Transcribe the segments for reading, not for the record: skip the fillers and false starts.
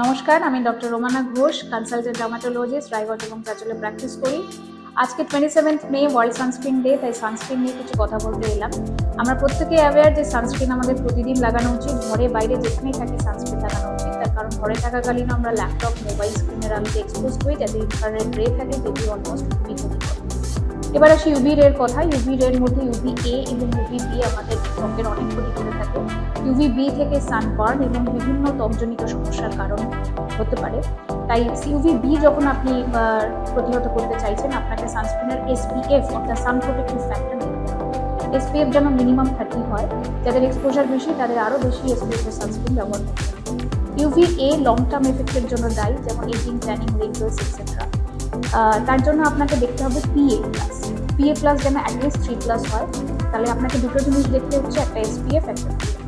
নমস্কার, আমি doctor Romana Ghosh, consultant dermatologist, Raiganj এবং চাঁচলে প্র্যাকটিস করি। আজকে 27 মে ওয়ার্ল্ড সানস্ক্রিন ডে, তাই সানস্ক্রিন নিয়ে কিছু কথা বলতে এলাম। আমরা প্রত্যেকে অ্যাওয়্যার যে সানস্ক্রিন আমাদের প্রতিদিন লাগানো উচিত, ঘরে বাইরে যেখানেই থাকি সানস্ক্রিন লাগানো উচিত। তার কারণ ঘরে থাকাকালীন আমরা ল্যাপটপ, মোবাইল স্ক্রিনের আলোতে এক্সপোজ হই, যাতে ইনফ্রারেড রে থাকে, যেটি অলমোস্ট খুবই ক্ষতিকর। এবার আসি ইউভি রের কথা। ইউভি রের মধ্যে ইউভি এ এবং ইউভি বি আমাদের ত্বকের অনেক ক্ষতি করে থাকে। ইউভি বি থেকে সানবার্ন এবং বিভিন্ন ত্বকজনিত সমস্যার কারণ হতে পারে। তাই ইউভি বি যখন আপনি প্রতিহত করতে চাইছেন, আপনাকে সানস্ক্রিনের এসপিএফ অর্থাৎ সান প্রোটেক্টিভ ফ্যাক্টর নিতে হবে। এসপিএফ যেন মিনিমাম 30 হয়। যাদের এক্সপোজার বেশি তাদের আরও বেশি এসপিএফের সানস্ক্রিন ব্যবহার করতে হবে। ইউভি এ লং টার্ম এফেক্টের জন্য দায়ী, যেমন এজিং, ট্যানিং, রিঙ্কলস এক্সেট্রা। তার জন্য আপনাকে দেখতে হবে পিএ প্লাস যেন অ্যাটলিস্ট 3+ হয়। তাহলে আপনাকে দুটো জিনিস দেখতে হচ্ছে, একটা এসপিএফ, একটা পিএ।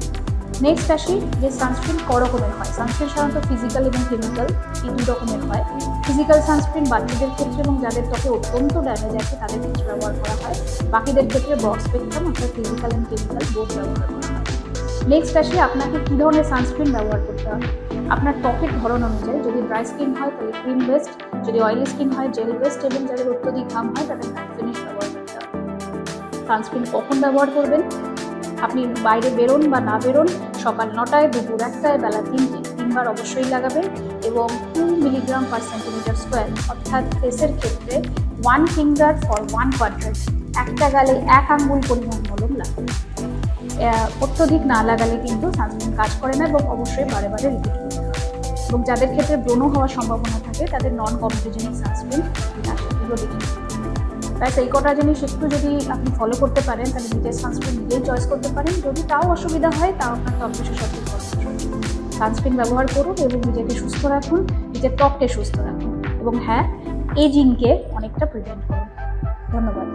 নেক্সট আসি যে সানস্ক্রিন ক রকমের হয়। সানস্ক্রিন সাধারণত ফিজিক্যাল এবং কেমিক্যাল, এই দুই রকমের হয়। ফিজিক্যাল সানস্ক্রিন বাচ্চাদের ক্ষেত্রে এবং যাদের ত্বকে অত্যন্ত ড্যামেজ আছে তাদের ক্ষেত্রে ব্যবহার করা হয়। বাকিদের ক্ষেত্রে ব্রড স্পেকট্রাম অর্থাৎ ফিজিক্যাল অ্যান্ড কেমিক্যাল বোথ ব্যবহার করা হয়। নেক্সট আসি আপনাকে কী ধরনের সানস্ক্রিন ব্যবহার করতে হবে। আপনার ত্বকের ধরন অনুযায়ী, যদি ড্রাই স্কিন হয় তাহলে ক্রিম বেস্ট, যদি অয়েলি স্কিন হয় জেল বেস্ট, এবং যাদের অত্যধিক ঘাম হয় তাদের ম্যাট ফিনিশ ব্যবহার করতে হবে। সানস্ক্রিন কখন ব্যবহার করবেন? আপনি বাইরে বেরোন বা না বেরোন, সকাল 9টায়, দুপুর 1টায়, বেলা 3টে, 3বার অবশ্যই লাগাবেন। এবং 2 mg/cm², অর্থাৎ ফেসের ক্ষেত্রে 1 finger for 1 quadrant, একটা গালে 1 আঙ্গুল পরিমাণ মলম লাগবে। অত্যধিক না লাগালে কিন্তু সানস্ক্রিন কাজ করে না, এবং অবশ্যই বারে বারে রিপিট করতে হবে। এবং যাদের ক্ষেত্রে ব্রণ হওয়ার সম্ভাবনা থাকে তাদের নন কম্পিউজেনিক সানস্ক্রিন ব্যাস এই কটা জিনিস একটু যদি আপনি ফলো করতে পারেন, তাহলে নিজের সানস্ক্রিন নিজেই চয়েস করতে পারেন। যদি তাও অসুবিধা হয়, তাও আপনার ত্বক বিশেষজ্ঞ সানস্ক্রিন ব্যবহার করুন এবং নিজেকে সুস্থ রাখুন, নিজের ত্বককে সুস্থ রাখুন, এবং হ্যাঁ, এজিংকে অনেকটা প্রিভেন্ট করুন। ধন্যবাদ।